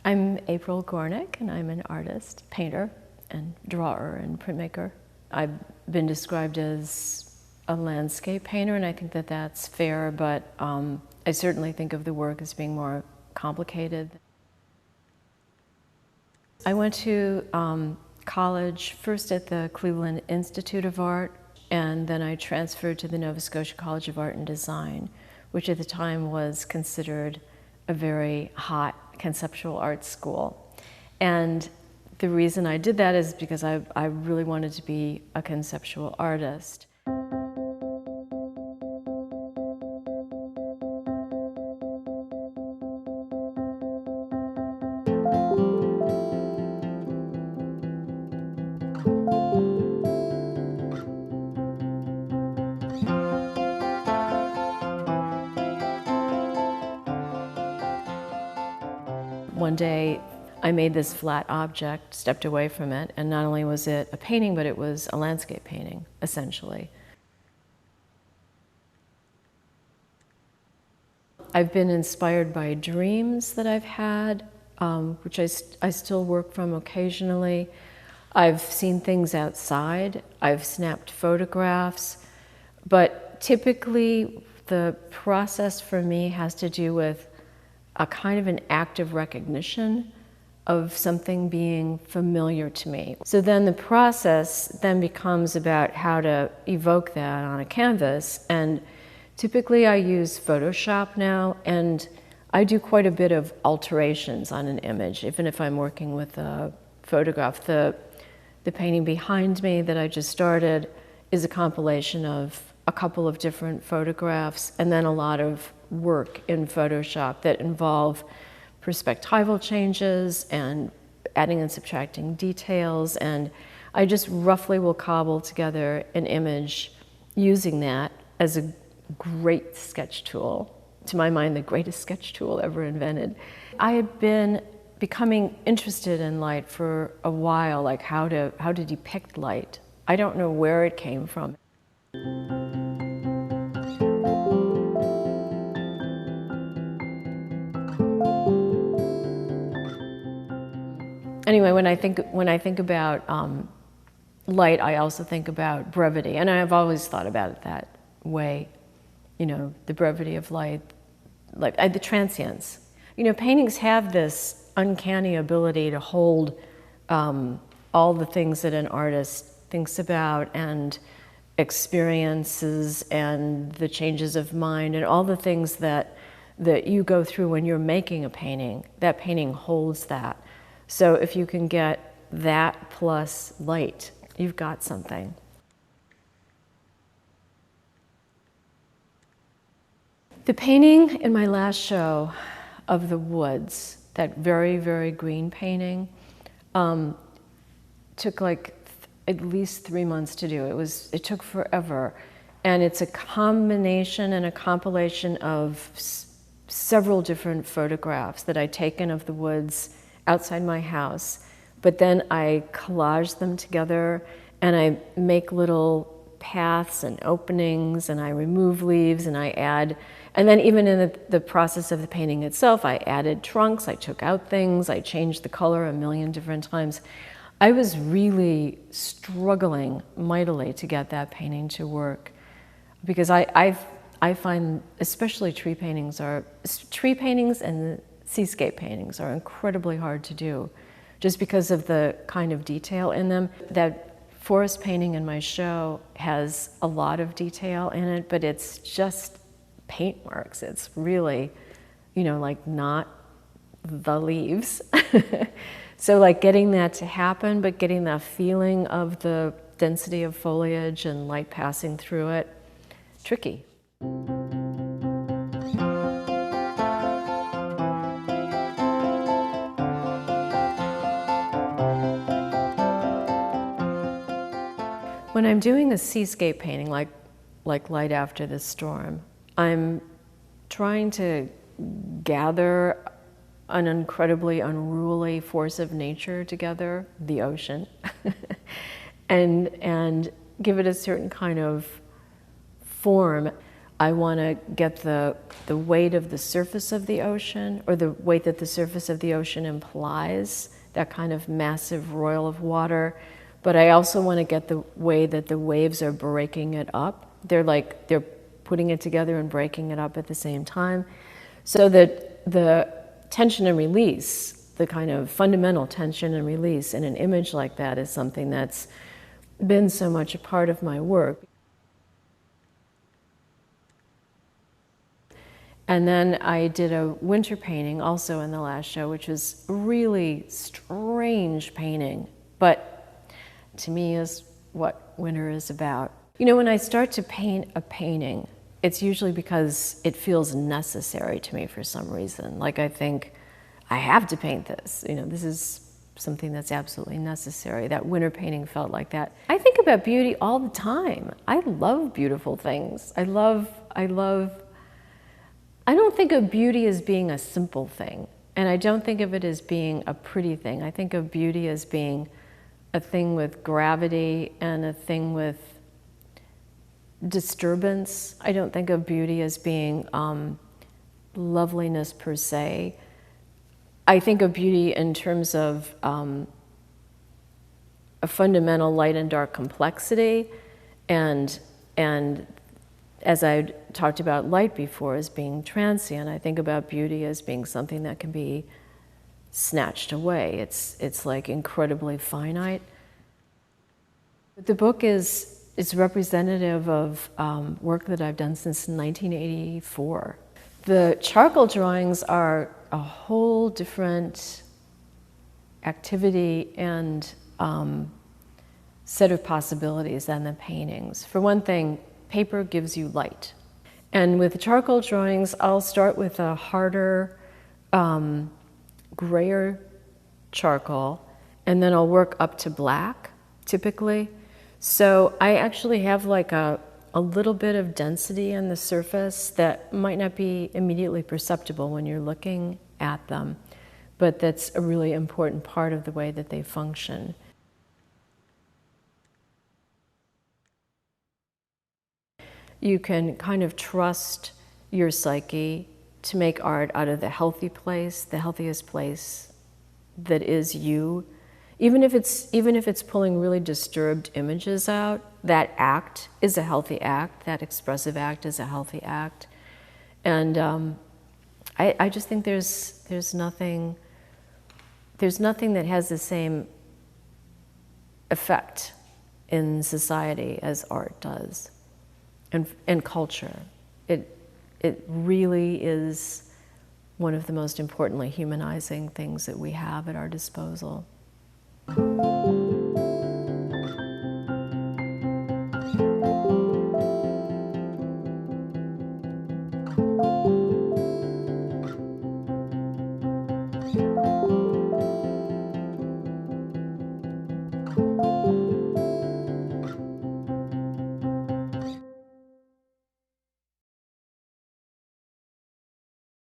I'm April Gornik, and I'm an artist, painter, and drawer and printmaker. I've been described as a landscape painter, and I think that that's fair, but I certainly think of the work as being more complicated. I went to college first at the Cleveland Institute of Art, and then I transferred to the Nova Scotia College of Art and Design, which at the time was considered a very hot conceptual art school. And the reason I did that is because I really wanted to be a conceptual artist. One day, I made this flat object, stepped away from it, and not only was it a painting, but it was a landscape painting, essentially. I've been inspired by dreams that I've had, which I still work from occasionally. I've seen things outside, I've snapped photographs, but typically the process for me has to do with a kind of an active recognition of something being familiar to me. So then the process then becomes about how to evoke that on a canvas. And typically I use Photoshop now, and I do quite a bit of alterations on an image, even if I'm working with a photograph. The painting behind me that I just started is a compilation of a couple of different photographs, and then a lot of work in Photoshop that involve perspectival changes and adding and subtracting details, and I just roughly will cobble together an image using that as a great sketch tool. To my mind, the greatest sketch tool ever invented. I had been becoming interested in light for a while, like how to depict light. I don't know where it came from. Anyway, when I think about light, I also think about brevity, and I've always thought about it that way. You know, the brevity of light, like the transience. You know, paintings have this uncanny ability to hold all the things that an artist thinks about and experiences and the changes of mind and all the things that you go through when you're making a painting. That painting holds that. So if you can get that plus light, you've got something. The painting in my last show of the woods, that very, very green painting, took like at least 3 months to do. It took forever. And it's a combination and a compilation of several different photographs that I'd taken of the woods outside my house, but then I collage them together and I make little paths and openings and I remove leaves and I add, and then even in the process of the painting itself, I added trunks, I took out things, I changed the color a million different times. I was really struggling mightily to get that painting to work because I find especially tree paintings and seascape paintings are incredibly hard to do just because of the kind of detail in them. That forest painting in my show has a lot of detail in it, but it's just paint marks. It's really, you know, like not the leaves. So like getting that to happen, but getting that feeling of the density of foliage and light passing through it, tricky. When I'm doing a seascape painting, like Light After the Storm, I'm trying to gather an incredibly unruly force of nature together, the ocean, and give it a certain kind of form. I want to get the weight of the surface of the ocean, or the weight that the surface of the ocean implies, that kind of massive roil of water. But I also want to get the way that the waves are breaking it up. They're putting it together and breaking it up at the same time. So that the tension and release, the kind of fundamental tension and release in an image like that, is something that's been so much a part of my work. And then I did a winter painting also in the last show, which was a really strange painting, but to me is what winter is about. You know, when I start to paint a painting, it's usually because it feels necessary to me for some reason. Like I think, I have to paint this. You know, this is something that's absolutely necessary. That winter painting felt like that. I think about beauty all the time. I love beautiful things. I don't think of beauty as being a simple thing, and I don't think of it as being a pretty thing. I think of beauty as being a thing with gravity and a thing with disturbance. I don't think of beauty as being loveliness per se. I think of beauty in terms of a fundamental light and dark complexity, and as I talked about light before as being transient, I think about beauty as being something that can be snatched away. It's like incredibly finite. The book is representative of work that I've done since 1984. The charcoal drawings are a whole different activity and set of possibilities than the paintings. For one thing, paper gives you light. And with the charcoal drawings, I'll start with a harder, grayer charcoal, and then I'll work up to black, typically. So I actually have like a little bit of density in the surface that might not be immediately perceptible when you're looking at them, but that's a really important part of the way that they function. You can kind of trust your psyche to make art out of the healthy place, the healthiest place that is you. Even if it's pulling really disturbed images out, that act is a healthy act, that expressive act is a healthy act. And I just think there's nothing that has the same effect in society as art does. And culture. It really is one of the most importantly humanizing things that we have at our disposal.